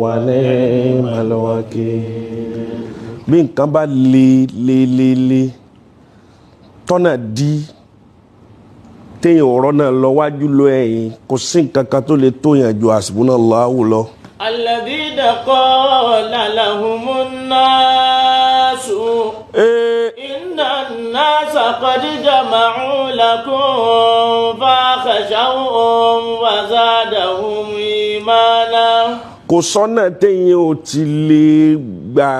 wa ni'mal wakeel. Bí nǹkan bá le tọ́nà di téèyàn ọ̀rọ̀ náà lọ wájú lọ ẹ̀yìn kò sí nǹkan kan tó lè tó yàn ju hasbunallahu lọ. alladhina qala lahumun nasu inna an-nasa qad jama'u lakum fakhshawhum wa zadahum imana. Kò sọ́nà téèyàn ò ti lè gbà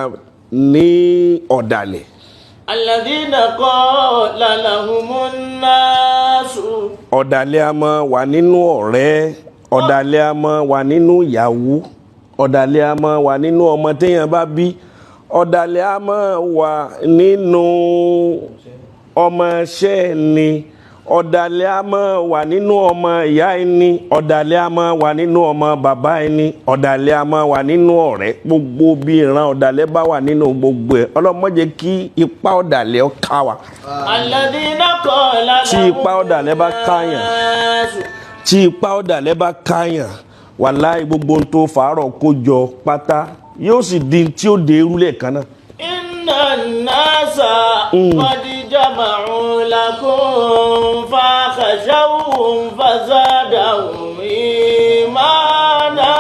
ní ọ̀dàlẹ̀. alladhina qala lahumun nasu. Ọ̀dàlẹ̀ a máa wà nínú ọ̀rẹ́, ọ̀dàlẹ̀ a máa wà nínú ìyàwó, ọ̀dàlẹ̀ a máa wà nínú ọmọ téèyàn bá bí, ọ̀dàlẹ̀ a máa wà nínú ọmọọṣẹ́ ni, ọ̀dàlẹ̀ a máa wà nínú ọmọ ìyá ẹni, ọ̀dàlẹ̀ a máa wà nínú ọmọ bàbá ẹni, ọ̀dàlẹ̀ a máa wà nínú ọ̀rẹ́. Gbogbo bí ìran ọ̀dàlẹ̀ bá wà nínú gbogbo ẹ̀, Ọlọ́run má jẹ́ kí ipa ọ̀dàlẹ̀ ó ká wa. alladhina qala Tí ipa ọ̀dàlẹ̀ bá káyàn, tí ipa ọ̀dàlẹ̀ bá káyàn, wàláhì gbogbo ohun tó fàárọ̀ kó jọ pátá yóò sì di tí ó dé irúlẹ̀ kan náà. inna an-nasa qad jama'u lakum fakhshawhum fazadahum imana.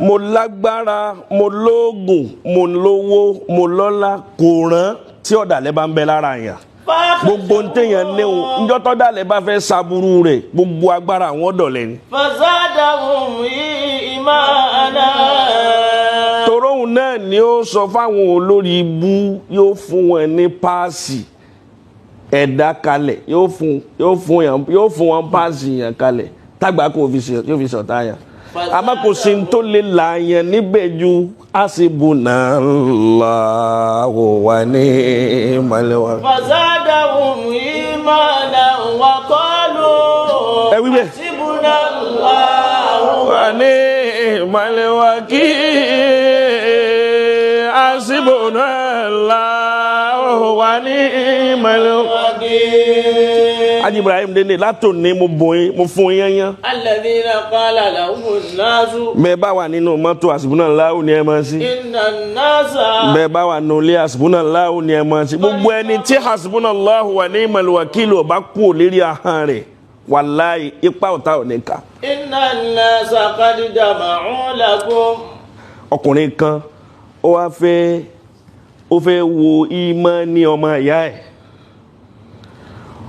Mo lágbára, mo lóògùn, mo lówó, mo lọ́lá, kò rán tí ọ̀dàlẹ̀ bá ń bẹ lára yàn. Gbogbo ń téèyàn léwu njọ́ tọ́dàlẹ̀ bá fẹ́ ṣaburú rẹ̀ gbogbo agbára àwọn ọ̀dọ̀lẹ̀ ni. fazadahum imana. Toróhùn náà ni ó sọ fáwọn olórí ibú yóò fún wọn ní páàsì ẹ̀dá kalẹ̀, yóò fún wọn páàsì yàn kalẹ̀ tágbà kò yóò fi sọ̀tá yàn. Àmọ́ kò sí tó lè là yàn níbẹ̀ ju hasbunallahu wa ni'mal wakeel. fazadahum imana wa qalu hasbunallahu wa ni'mal wakeel. Hasbunallahu wa ni'mal wakeel. Aji Ibrahim dende látòní mo fún yányán. alladhina qala lahumun nasu. Bẹ́ẹ̀ bá wà nínú mọ́tò hasbunallahu ni ẹ máa sí. inna an-nasa. Bẹ́ẹ̀ bá wà nínú ilé hasbunallahu ni ẹ máa sí. Gbogbo ẹni tí hasbunallahu wa ni'mal wakeel ò bá kú lérí ahọ́n rẹ̀ wàláhì ipa ọ̀tá ò ní ká. inna an-nasa qad jama'u lakum. Ọkùnrin kan ó fẹ́ wo ìmánì ọmọ ìyá ẹ̀.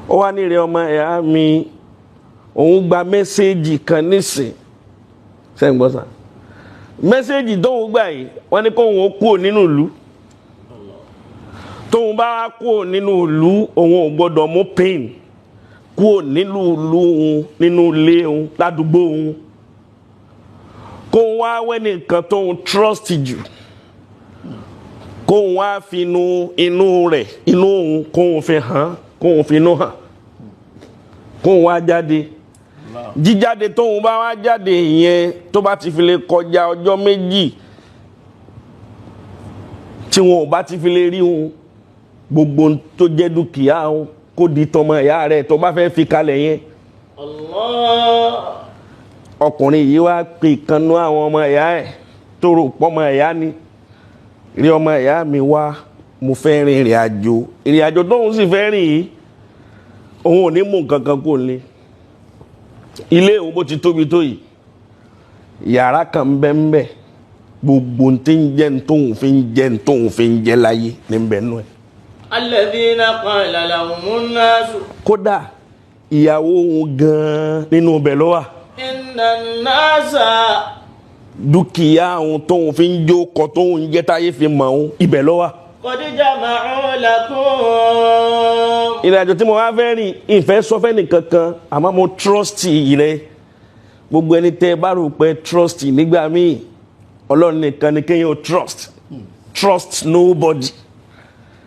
Ó wá ní rẹ̀ ọmọ ìyá mi, òun gba mẹ́sẹ́jì kan nísìn sẹ́gbọ́sà. Mẹ́sẹ́jì tóun gbà yìí wọ́n ní kóun ó kúrò nínú ìlú. Tóun bá kúrò nínú ìlú òun ò gbọ́dọ̀ mú pain kúrò nínú ìlú òun, nínú ilé òun, ládùúgbò òun. Kóun wá wẹ́ nìkan tóun trust jù, kóun wá fi inú rẹ̀, inú òun kóun fi hàn, kóun fi inú hàn, kóun wá jáde. Jíjáde tóun bá wá jáde ìyẹn tó bá ti fi lè kọjá ọjọ́ méjì tí wọn ò bá ti fi lè rí òun, gbogbo tó jẹ́ dúkìá òun kó di tọmọ ìyá rẹ̀ tó bá fẹ́ fi kalẹ̀ yẹn. Ọkùnrin yìí wá pè kanú àwọn ọmọ ìyá ẹ̀ tó rò pọ́mọ ìyá ni. Rí ọmọ ìyá mi wá, mo fẹ́ rin ìrìn àjò tóun sì fẹ́ rìn yìí òun ò ní mú nǹkan kan kó lé. Ilé òun bó ti tóbi tó yìí, yàrá kan bẹ́ẹ̀ gbogbo tí ń jẹ́ tóun fi ń jẹ́ láyé ní bẹ́ẹ̀ nú ẹ̀. alladhina qala lahumun nasu. Kódà ìyàwó òun gan-an nínú ọbẹ̀ ló wà. inna an-nasa. Dúkìá òun tóun fi ń jó kọ tóun jẹ́ táyé fi mọ̀ òun ibẹ̀ ló wà. qad jama'u lakum. Ìrìnàjò tí mo wá fẹ́ rìn ìfẹ́ sọ fẹ́ nìkan kan àmọ́ mo trust rẹ. Gbogbo ẹni tẹ́ bá rò pé trust nígbà míì Ọlọ́run nìkan ni kéèyàn trust nobody.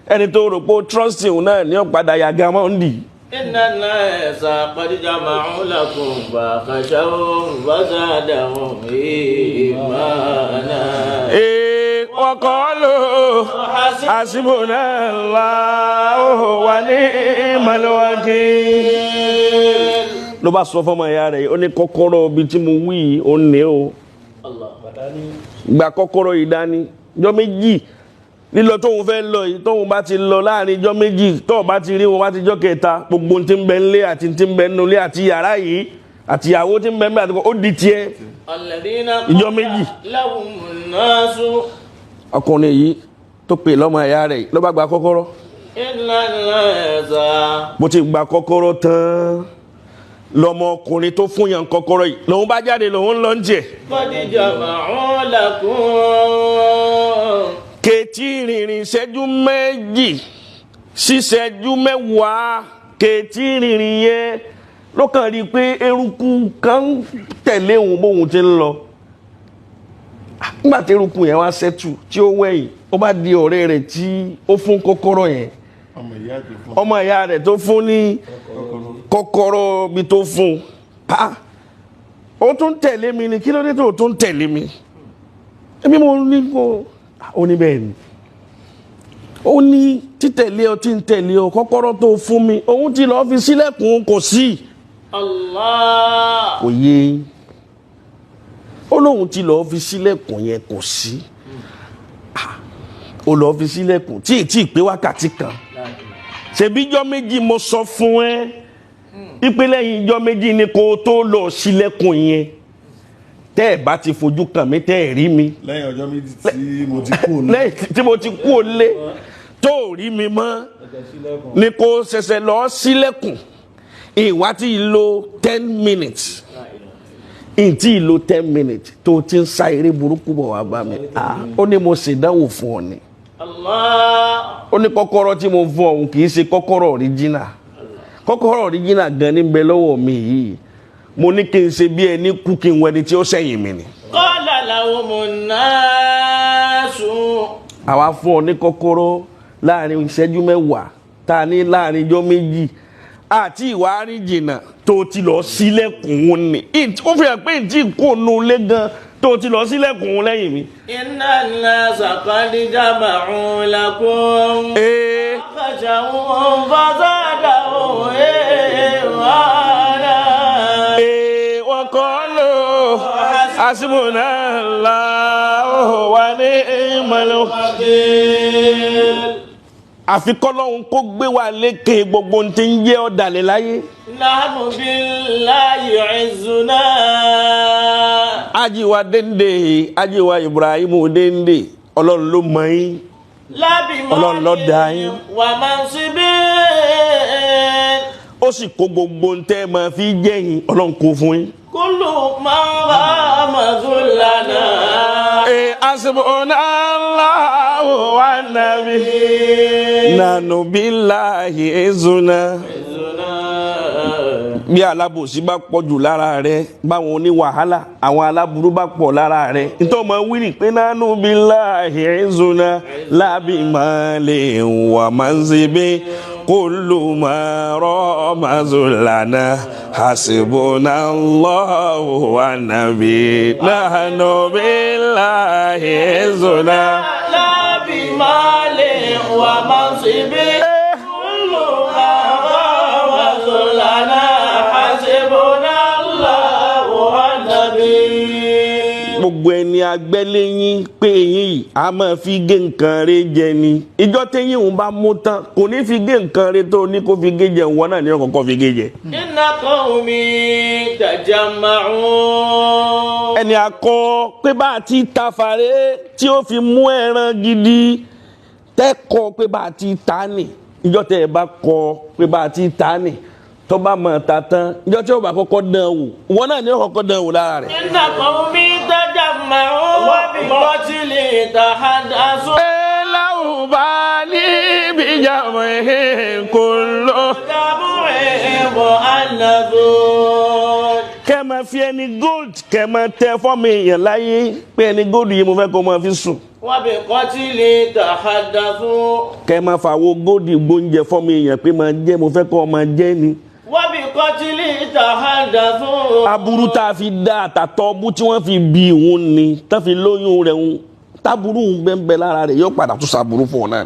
Ẹni tó rò pé trust òun náà ní ọ̀padà yàgá mọ́ndì. inna an-nasa qad jama'u lakum fakhshawhum fazadahum imana. Wa qalu hasbunallahu wa ni'mal wakeel. Ló bá sọ fọ́mọ ìyá rẹ̀ ó ní kọ́kọ́rọ́ ibi tí mo wí ó ní o. Allah batani gba kọ́kọ́rọ́ yìí dání jọ́ méjì lílọ tóun fẹ́ lọ yìí tóun bá ti lọ láàrin jọ́ méjì tóun bá ti rí wọn bá ti jọ́ kẹta gbogbo tí ń bẹ nílé àti tí ń bẹ nínú ilé àti yàrá yìí àti ìyàwó tí ń bẹ níbẹ̀ àti ó di tiẹ̀ ìjọ́ méjì. ọkùnrin yìí tó pè lọ́mọ ẹ̀yà rẹ̀ ló bá gba kọ́kọ́rọ́ bó ti gba kọ́kọ́rọ́ tán lọ́mọ ọkùnrin tó fún yàn kọ́kọ́rọ́ yìí lòun bá jáde lòun lọ ń jẹ. kọ́díjà màá lakum. kèétí rìnrìn ìṣẹ́jú méjì ṣíṣẹ́jú mẹ́wàá kèétí rìnrìn yẹn ló kàn rí i pé eruku kan tẹ̀lé òun bóun ti ń lọ. nígbà tí eruku yẹn wá ṣẹ́tù tí ó wẹ̀yìn ó bá di ọ̀rẹ́ rẹ̀ tí ó fún kọ́kọ́rọ́ yẹn ọmọ ìyá rẹ̀ tó fún ní kọ́kọ́rọ́ bí tó fún pa ó tún tẹ̀lé mi ni kí ló dé tó tún tẹ̀lé mi ẹbí mo ní kó ó ní bẹ́ẹ̀ ni ó ní títẹ̀lé ọ tí ń tẹ̀lé ọ kọ́kọ́rọ́ tó fún mi òun ti lọ́ọ́ fi sílẹ̀kùn kò sí. Allah. kò yé ó lóun ti lọ́ọ́ fi sílẹ̀kùn yẹn kò sí ó lọ́ọ́ fi sílẹ̀kùn tí ì pé wákàtí kan ṣebí ijọ́ méjì mo sọ fún ẹ ìpínlẹ̀ yìí ijọ́ méjì ni kó tó lọ sílẹ̀kùn yẹn tẹ́ ẹ̀ bá ti fojú kàn mí tẹ́ ẹ̀ rí mi. lẹ́yìn ọjọ́ méjì tí mo ti kú òlé. lẹ́yìn tí mo ti kú òlé tó rí mi mọ́ ni kó ṣẹ̀ṣẹ̀ lọ sílẹ̀kùn ìwà tí ì lo 10 minutes ìtì ì lo 10 minutes tó ti ń sa eré burúkú bọ̀ wá bá mi ó ní mo ṣèdánwò fún ọ ni. Allah. ó ní kọ́kọ́rọ́ tí mo fún ọ̀hún kì í ṣe kọ́kọ́rọ́ original kọ́kọ́rọ́ original gan ní bẹ lọ́wọ́ mi yìí mo ní kí n ṣe bí ẹni kú kí n wẹni tí ó sẹ́yìn mi ni. qala lahumun nasu. àwa fún ọ ní kọ́kọ́rọ́ láàrin ìṣẹ́jú mẹ́wàá tá a ní láàrin ijọ́ méjì àti ìwà àríjìnà tó ti lọ sílẹ̀kùn òun ni ó fi hàn pé ìtì kò nu ilé gan tó ti lọ sílẹ̀kùn òun lẹ́yìn mi. inna an-nasa qad jama'u lakum. fakhshawhum fazadahum imana. wa qalu hasbunallahu wa ni'mal wakeel. àfi kọ́lọ́hún kó gbé wa lékè gbogbo ní ti ń jẹ́ ọ̀dàlẹ̀ láyé. nahnu billahi izzuna. ajiwa dende ajiwa Ibrahimu dende Ọlọ́run ló mọ̀ yín Ọlọ́run ló dá yín wa mansibin. ó sì kó gbogbo ń tẹ́ máa fi jẹ́ yín Ọlọ́run kó fún yín. kullu man ramazulana. Hasbunallahu wa nabi nanu billahi izuna. bí alábòsí bá pọ̀ jù lára rẹ̀ báwọn oní wàhálà àwọn aláburú bá pọ̀ lára rẹ̀ nítorí ọmọ wíìrì pé nanu billahi izuna lábì máa lè wà máa ń ṣe bẹ́ẹ̀ kullu ma ramazulana hasbunallahu wa nabi nahnu billahi izuna lábì máa lè wà máa ń ṣe bẹ́ẹ̀ kullu ma ramazulana. gbogbo ẹni agbẹ́lẹ́yìn pé eyín yìí a máa fi gé nǹkan rẹ jẹ ni ìjọ téyín òun bá mú tán kò ní fi gé nǹkan rẹ tó ní kó fi gé jẹ wọn náà ní ọkọ̀ọ̀kan fi gé jẹ. inna qawmi tajama'un. ẹni akọ pé bá a ti ta fàrẹ́ tí ó fi mú ẹran gidi tẹ́kọ̀ pé bá a ti ta ni ìjọ tẹ́ ẹ bá kọ pé bá a ti ta ni tó bá mọ̀ ta tán ìjọ tí ó bá kọ́kọ́ dán wò wọn náà ní ọkọ̀ọ̀kan dán wò lára rẹ̀. inna qawmi tajama'un wa bi qatli tahaddasu. láwù bá ní bíjàmù kò lọ. kẹ́ máa fi ẹni gold kẹ́ máa tẹ fọ́ọ̀mù èèyàn láyé pé ẹni gold yìí mo fẹ́ kó máa fi sùn. wa bi qatli tahaddasu. kẹ́ máa fàwọ gold gbóúnjẹ fọ́ọ̀mù èèyàn pé máa jẹ́ mo fẹ́ kó máa jẹ́ ni. wa bi qatli tahaddasu. aburú tá a fi dá àtàtọ̀ bú tí wọ́n fi bí òun ni tá fi lóyún rẹ̀ òun táburú ń bẹ́ẹ̀ lára rẹ̀ yóò padà tún sàbúrú fún ọ náà.